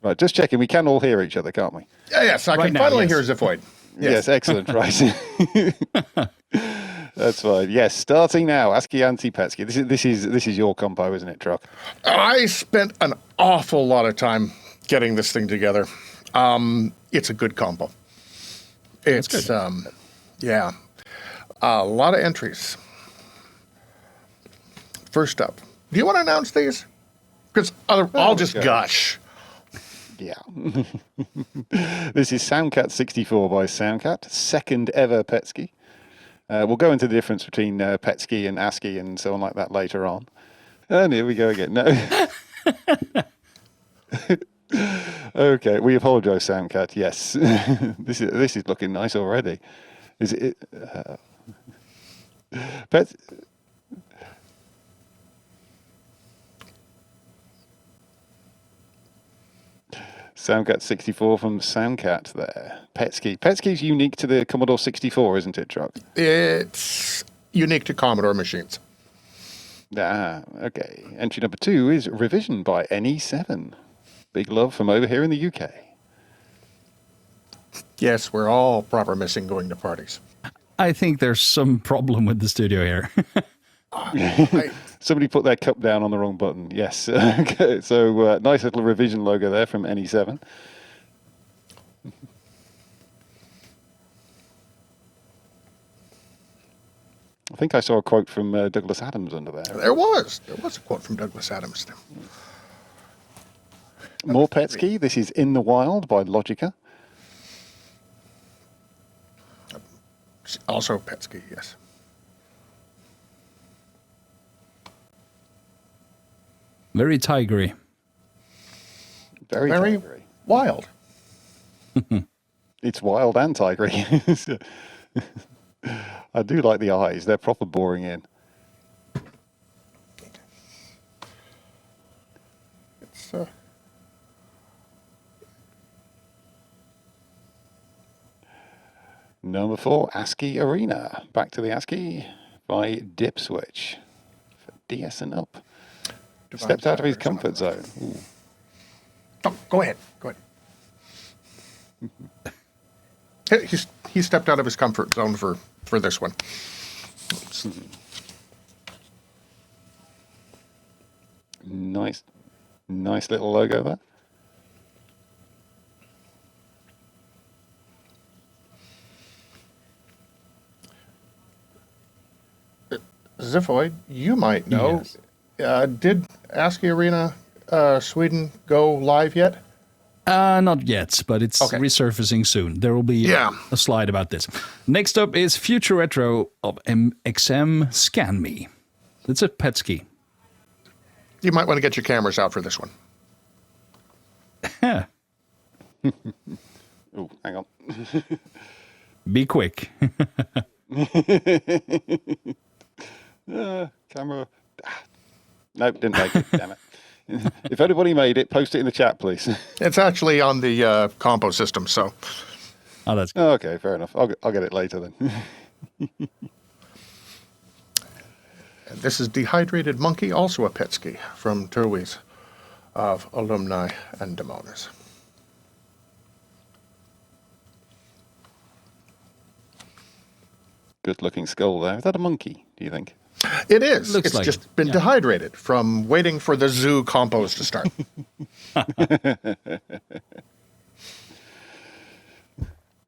Right, just checking. We can all hear each other, can't we? Yes, I can finally hear Ziphoid. Yes, excellent. Right. That's fine. Yes, starting now. ASCII anti-Petsky. This is your compo, isn't it, Truck? I spent an awful lot of time getting this thing together. It's a good combo. It's yeah, a lot of entries. First up, do you want to announce these? Because I'll just gush. Yeah. This is Soundcat 64 by Soundcat, second ever Petsky. We'll go into the difference between Petsky and ASCII and so on like that later on. And here we go again. No. Okay, we apologise, Soundcat. Yes, this is looking nice already. Is it? Pets. Soundcat 64 from Soundcat there. Petsky. Petsky's unique to the Commodore 64, isn't it, Truck? It's unique to Commodore machines. Ah, okay. Entry number 2 is Revision by NE7. Big love from over here in the UK. Yes, we're all proper missing going to parties. I think there's some problem with the studio here. Somebody put their cup down on the wrong button. Yes. Okay. So nice little Revision logo there from NE7. I think I saw a quote from Douglas Adams under there. There was a quote from Douglas Adams. More Petsky. This is In the Wild by Logiker. Also Petsky, yes. Very tigery. Very tigery. Wild. It's wild and tigery. I do like the eyes. They're proper boring in. It's Number 4, ASCII Arena. Back to the ASCII by dipswitch for DS and up. Stepped out of his comfort zone. Ooh. Oh, go ahead. He stepped out of his comfort zone for this one. Nice little logo there. Ziphoid, you might know. Yes. Did ASCII Arena Sweden go live yet? Not yet, but it's Okay. resurfacing soon. There will be a slide about this. Next up is futuretro of XM Scan Me. It's a Petsky. You might want to get your cameras out for this one. Oh, hang on. Be quick. Camera. Nope, didn't make it. Damn it. If anybody made it, post it in the chat, please. It's actually on the compo system, so. Oh, that's good. Okay, fair enough. I'll get it later then. And this is Dehydrated Monkey, also a Petsky from Terwiz of Alumni and Damones. Good looking skull there. Is that a monkey, do you think? It is. Looks It's like just it. been dehydrated from waiting for the zoo compos to start.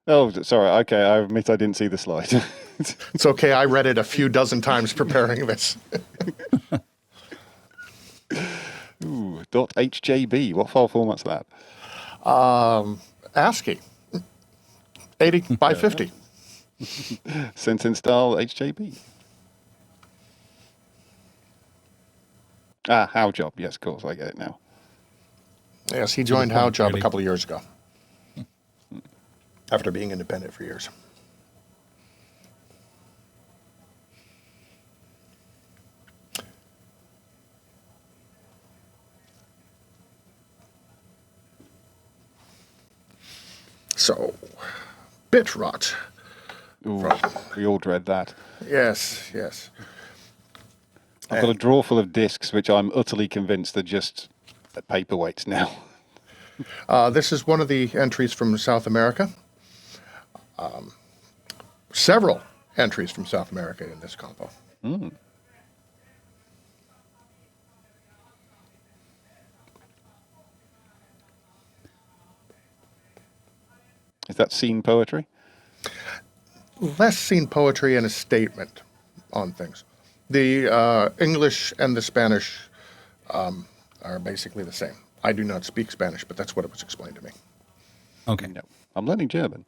Oh, sorry. Okay, I admit I didn't see the slide. It's okay. I read it a few dozen times preparing this. Ooh, .hjb. What file format's that? ASCII. 80 by 50. sensenstahl HJB. Ah, How Job. Yes, of course, I get it now. Yes, he joined How Job a really. couple of years ago. After being independent for years. So, bitrot. Ooh, we all dread that. Yes, yes. I've got a drawer full of discs, which I'm utterly convinced are just paperweights now. This is one of the entries from South America. Several entries from South America in this compo. Mm. Is that scene poetry? Less scene poetry and a statement on things. The English and the Spanish are basically the same. I do not speak Spanish, but that's what it was explained to me. Okay. No. I'm learning German.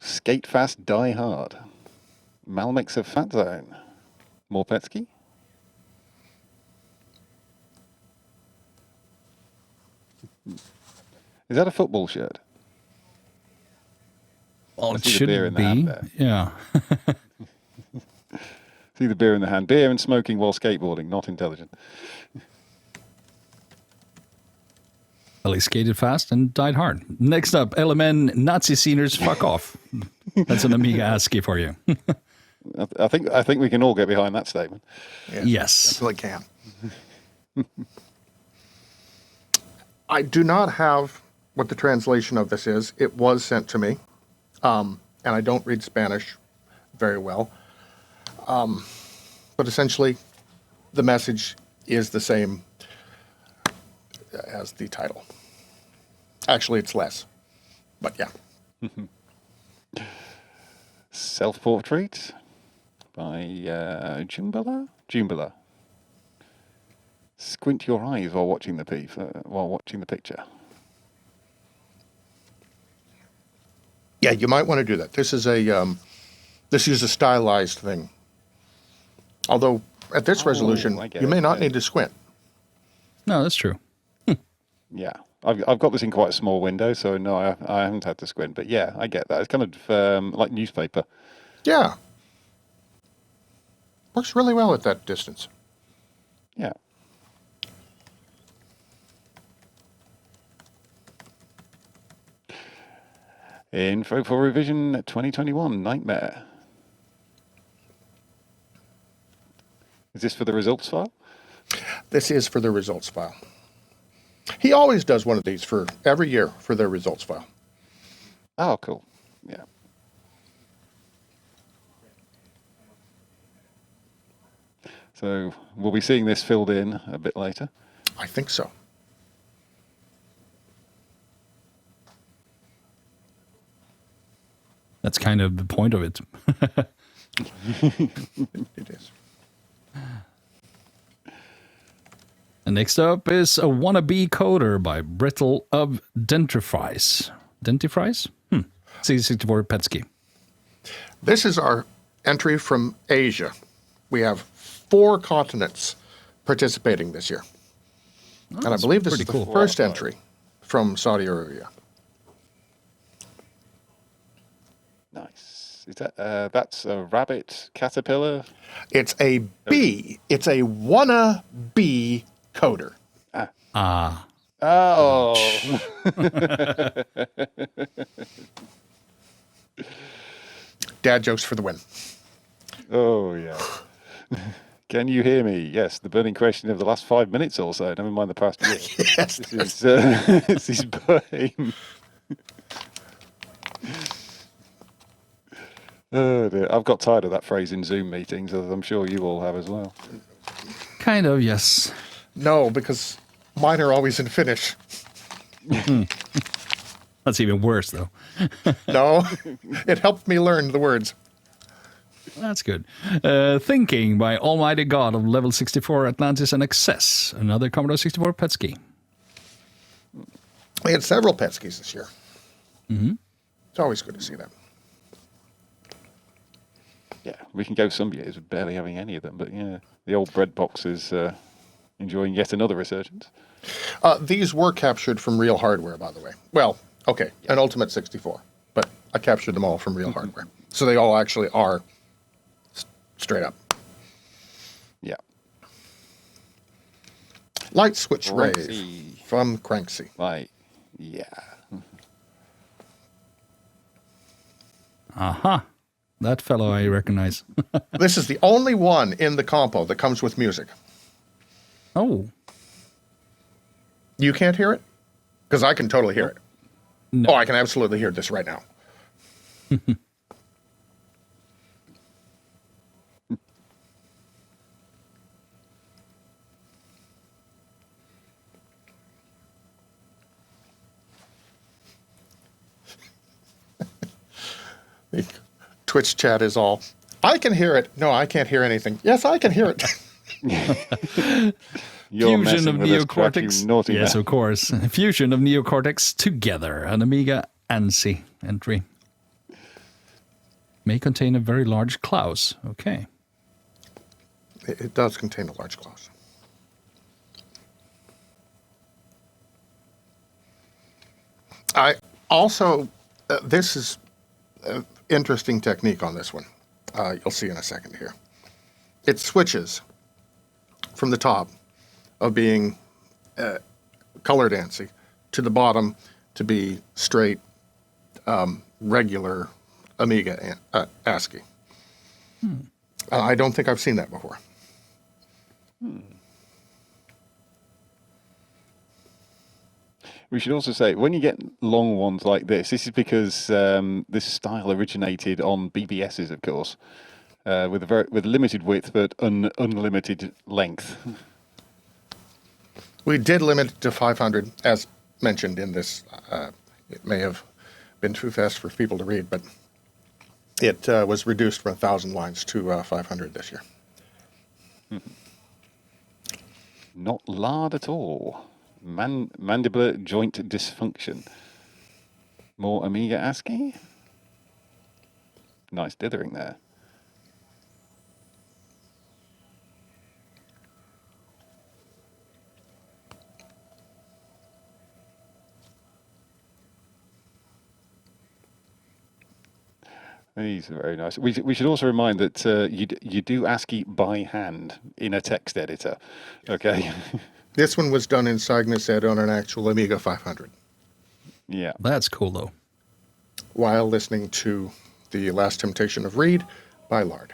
Skate fast, die hard. Malmix of Fatzone. More Petsky? Is that a football shirt? Well, it see the should beer in the hand be. there. Yeah. See the beer in the hand. Beer and smoking while skateboarding, not intelligent. Well, he skated fast and died hard. Next up, LMN nazi-sceners-fuck-off. That's an Amiga ASCII for you. I think we can all get behind that statement. Yes. Definitely can. I do not have what the translation of this is. It was sent to me, and I don't read Spanish very well. But essentially, the message is the same as the title. Actually, it's less, but yeah. Self-portrait by Jumbala. Squint your eyes while watching the picture. Yeah, you might want to do that. This is a stylized thing. Although at this resolution, I get you may it, not yeah. need to squint. No, that's true. Yeah, I've got this in quite a small window, so no, I haven't had to squint. But yeah, I get that. It's kind of like newspaper. Yeah. Works really well at that distance. Yeah. Info for revision 2021 Nightmare. Is this for the results file? This is for the results file. He always does one of these for every year for their results file. Oh, cool. Yeah. So we'll be seeing this filled in a bit later. I think so. That's kind of the point of it. It is. And next up is a Wannabee coder by Brittle of Dentifrice. Dentifrice? C64 Petsky. This is our entry from Asia. We have 4 continents participating this year. And I believe this is the first entry from Saudi Arabia. Nice. Is that that's a rabbit caterpillar? It's a bee. It's a Wannabee coder. Ah. Oh. Dad jokes for the win. Oh, yeah. Can you hear me? Yes, the burning question of the last 5 minutes or so, never mind the past year. Yes. This is bOhEmE. Oh dear. I've got tired of that phrase in Zoom meetings, as I'm sure you all have as well. Kind of, yes. No, because mine are always in Finnish. That's even worse, though. No, it helped me learn the words. That's good. Thinking by Almighty God of level 64 Atlantis and Excess. Another Commodore 64 Petsky. We had several Petskys this year. Mm-hmm. It's always good to see them. Yeah, we can go some years with barely having any of them, but yeah, the old bread box is enjoying yet another resurgence. These were captured from real hardware, by the way. Well, okay, an Ultimate 64, but I captured them all from real hardware. So they all actually are straight up. Yeah. Light switch Rave Cranksy. from Cranksy. Like, yeah. Aha. That fellow I recognize. This is the only one in the compo that comes with music. Oh. You can't hear it? Because I can totally hear it. No. Oh, I can absolutely hear this right now. The Twitch chat is all, I can hear it. No, I can't hear anything. Yes, I can hear it. You're Fusion of messing with us, Crap, you NeoKorteX. naughty Yes, man. of course. Fusion of NeoKorteX together. An Amiga ANSI entry. May contain a very large clause. Okay. It does contain a large clause. I also, this is an interesting technique on this one. You'll see in a second here. It switches from the top of being colored ANSI to the bottom to be straight, regular Amiga ASCII. I don't think I've seen that before. We should also say, when you get long ones like this is because this style originated on BBSs, of course, with limited width but unlimited length. We did limit it to 500, as mentioned in this. It may have been too fast for people to read, but it was reduced from 1,000 lines to 500 this year. Not LARD at all. Mandibular joint dysfunction. More Amiga ASCII. Nice dithering there. These are very nice. We should also remind that you do ASCII by hand in a text editor. Okay. This one was done in Cygnus Ed on an actual Amiga 500. Yeah. That's cool, though. While listening to The Last Temptation of Reed by LARD.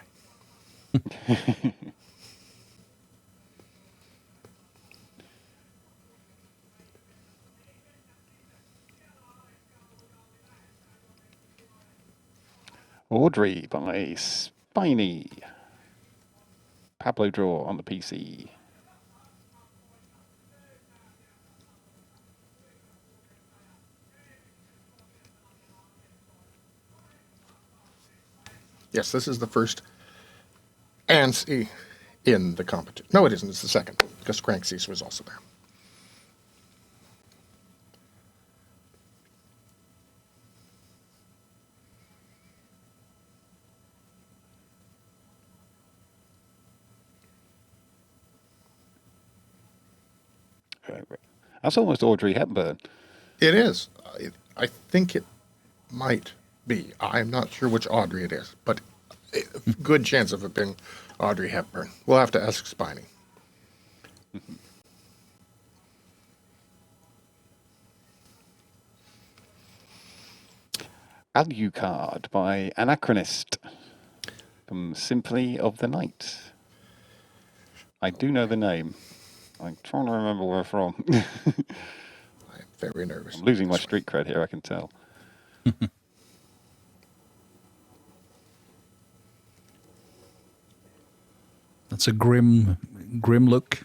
Audrey by Spiny. Pablo Draw on the PC. Yes, this is the first ANSI in the competition. No, it isn't. It's the second, because Cranksy was also there. That's almost Audrey Hepburn. It is. I think it might be. I'm not sure which Audrey it is, but good chance of it being Audrey Hepburn. We'll have to ask Spiny. Alucard by aNACHRONiST from Simply of the Night. I do know the name. I'm trying to remember where from. I'm very nervous. I'm losing my street cred here, I can tell. That's a grim look.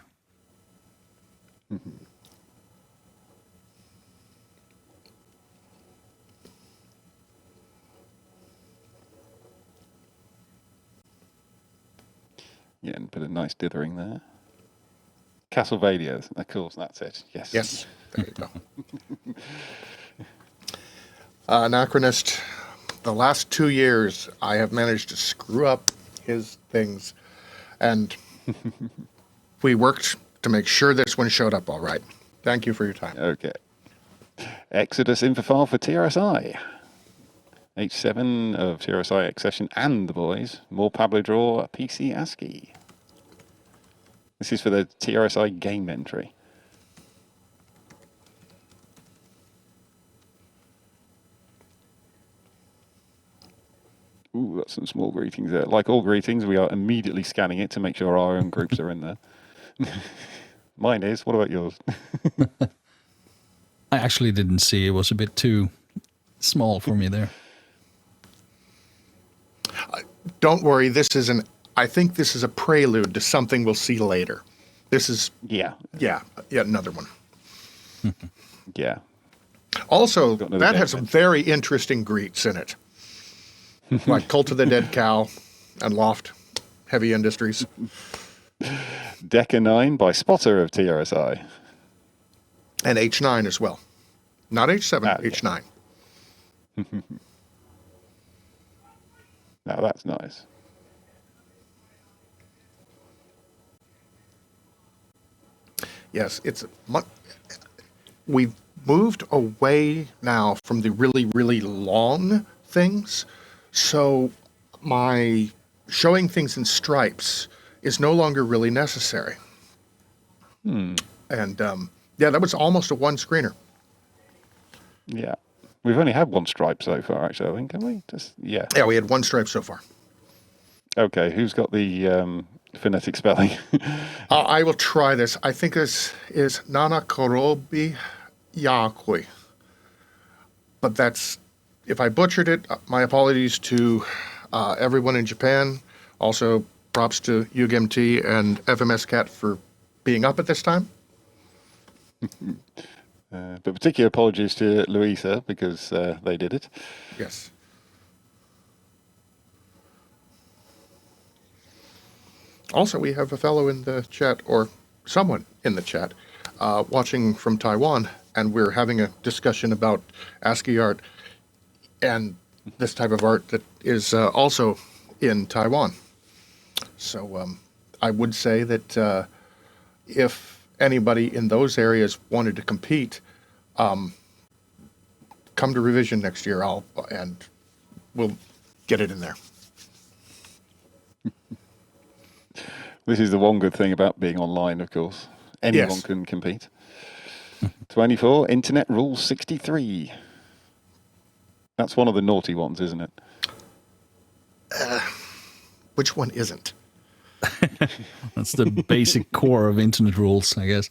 Yeah, and put a nice dithering there. Castlevania, of course, that's it. Yes. Yes, there you go. aNACHRONiST, the last 2 years, I have managed to screw up his things, and we worked to make sure this one showed up all right. Thank you for your time. Okay. Exodus infofile for TRSI. H7 of TRSI Accession and the boys. More Pablo Draw, PC ASCII. This is for the TRSI game entry. Ooh, that's some small greetings there. Like all greetings, we are immediately scanning it to make sure our own groups are in there. Mine is. What about yours? I actually didn't see. It was a bit too small for me there. Don't worry. I think this is a prelude to something we'll see later. This is Yeah. Another one. Yeah. Also, Got another that deck has some then. very interesting greets in it, like Cult of the Dead Cow and Loft, Heavy Industries. Decker 9 by Spotter of TRSI. And H9 as well. Not H7, Ah, yeah. H9. Now that's nice. Yes, we've moved away now from the really, really long things. So my showing things in stripes is no longer really necessary. And that was almost a one screener. Yeah. We've only had one stripe so far, actually, I think, haven't we? Yeah. Yeah, we had one stripe so far. Okay, who's got the phonetic spelling? I will try this. I think this is aNACHRONiST. But that's, if I butchered it, my apologies to everyone in Japan. Also, props to UGMT and FMSCat for being up at this time. But particular apologies to Louisa because they did it. Yes. Also, we have a fellow in the chat, or someone in the chat, watching from Taiwan, and we're having a discussion about ASCII art and this type of art that is also in Taiwan. So I would say that if anybody in those areas wanted to compete, come to Revision next year, and we'll get it in there. This is the one good thing about being online, of course. Anyone Yes. can compete. 24, Internet Rule 63. That's one of the naughty ones, isn't it? Which one isn't? That's the basic core of internet rules, I guess.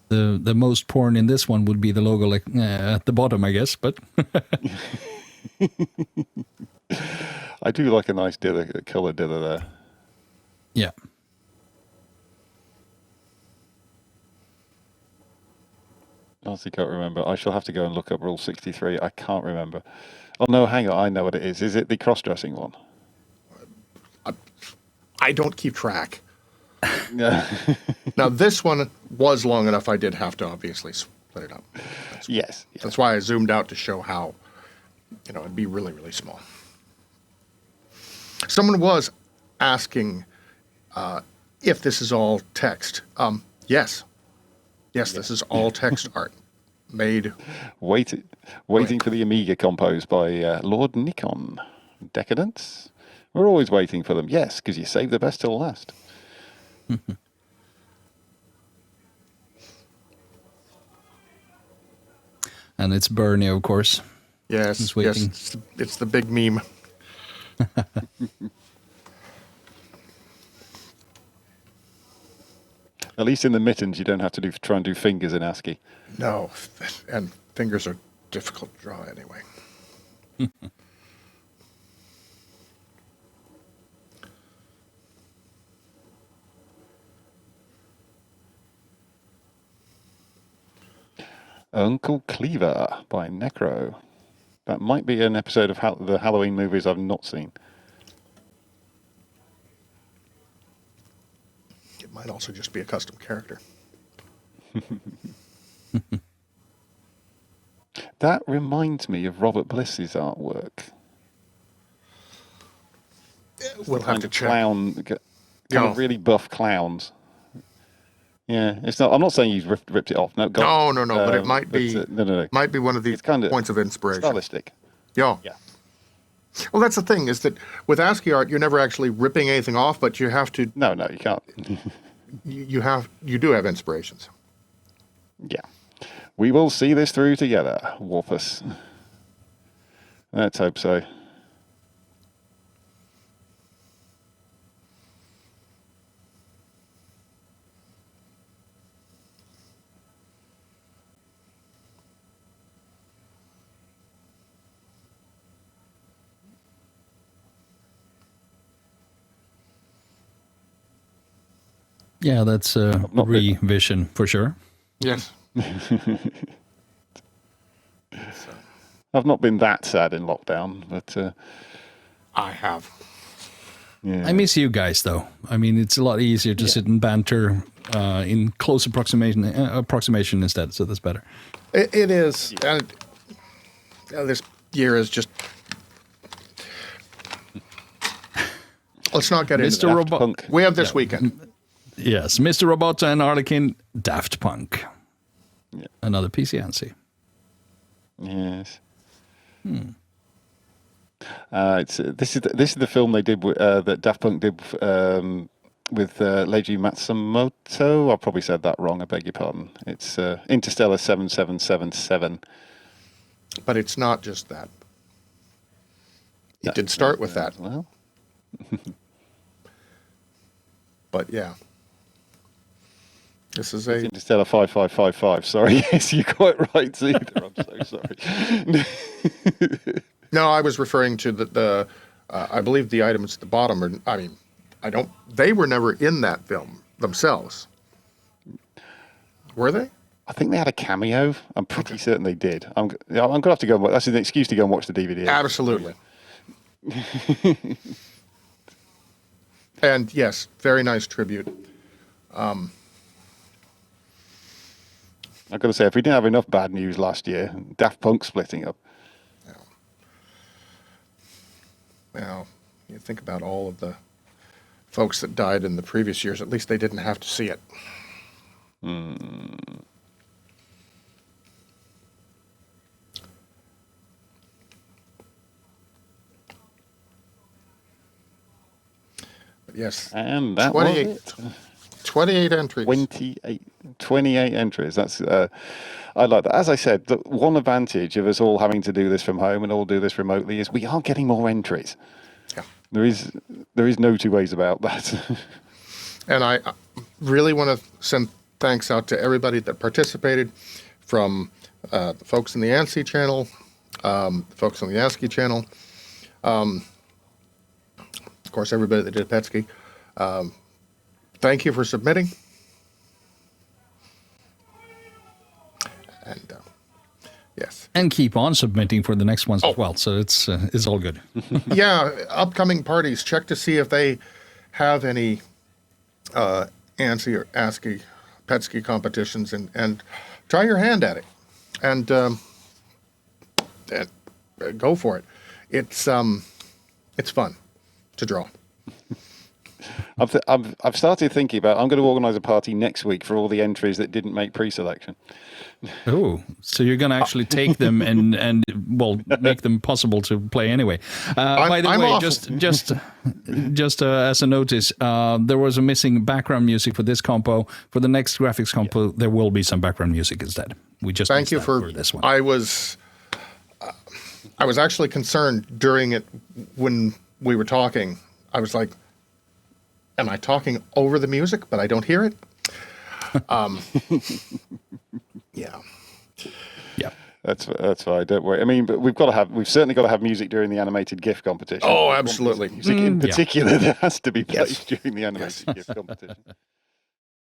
The most porn in this one would be the logo like at the bottom, I guess, but I do like a nice dither, colour dither there. yeah. Honestly can't remember. I shall have to go and look up Rule 63. I can't remember. Oh, no, hang on. I know what it is. Is it the cross-dressing one? I don't keep track. Yeah. Now, this one was long enough. I did have to obviously split it up. Yes. That's why I zoomed out to show how, it'd be really, really small. Someone was asking if this is all text. Yes. Yes, this is all text art made. Waiting for the Amiga compos by Lord Nikon. Decadence? We're always waiting for them. Yes, because you save the best till last. And it's Bernie, of course. Yes, He's yes, waiting. it's the big meme. At least in the mittens, you don't have to try and do fingers in ASCII. No, and fingers are difficult to draw anyway. Uncle Cleaver by Necro. That might be an episode of the Halloween movies I've not seen. It might also just be a custom character. That reminds me of Robert Bliss's artwork. We'll have Kind to of check. kind Yeah. of really buff clowns. Yeah, it's not. I'm not saying he's ripped it off. No, No, but it might be. no. Might be one of the It's kind of points of inspiration. stylistic. Yeah. Yeah. Well, that's the thing, is that with ASCII art, you're never actually ripping anything off, but you have to, No, you can't. you do have inspirations. Yeah. We will see this through together, Warpus. Let's hope so. Yeah, that's a revision for sure. Yes. I've not been that sad in lockdown, but I have. yeah. I miss you guys, though. I mean, it's a lot easier to sit and banter in close approximation instead, so that's better. It is. And this year is just... Let's not get into Mr. that. Robot. We have this weekend. Yes, Mr. Robot and Arlequin, Daft Punk. Yeah. Another PC ANSI. Yes. This is the film they did that Daft Punk did with Leiji Matsumoto. I probably said that wrong. I beg your pardon. It's Interstellar 7777. But it's not just that. It did start with that. Well, But yeah. This is a... Interstellar 5555. Sorry, yes, you're quite right, Zeta. I'm so sorry. No, I was referring to the I believe the items at the bottom are, I mean, they were never in that film themselves. Were they? I think they had a cameo. I'm pretty certain they did. I'm going to have to go and watch. That's an excuse to go and watch the DVD. Absolutely. And yes, very nice tribute. I've got to say, if we didn't have enough bad news last year, Daft Punk splitting up. Now, you think about all of the folks that died in the previous years, at least they didn't have to see it. But yes, And that 28, was it. 28 entries. 28 entries. That's I like that. As I said, the one advantage of us all having to do this from home and all do this remotely is we are getting more entries. Yeah. There is no two ways about that. And I really want to send thanks out to everybody that participated, from the folks in the ANSI channel, the folks on the ASCII channel, of course, everybody that did Petsky. Thank you for submitting. And yes. And keep on submitting for the next ones as well, so it's all good. Yeah, upcoming parties, check to see if they have any ANSI or ASCII Petsky competitions, and try your hand at it, and go for it. It's fun to draw. I've started thinking about. I'm going to organise a party next week for all the entries that didn't make pre-selection. Oh, so you're going to actually take them and make them possible to play anyway. By the way, just as a notice, there was a missing background music for this compo. For the next graphics compo, there will be some background music instead. We just thank you for this one. I was actually concerned during it when we were talking. I was like, am I talking over the music, but I don't hear it? Yeah. Yeah. That's fine. Don't worry. I mean, but we've certainly got to have music during the animated GIF competition. Oh, absolutely. Music in particular that has to be played Yes. during the animated GIF competition.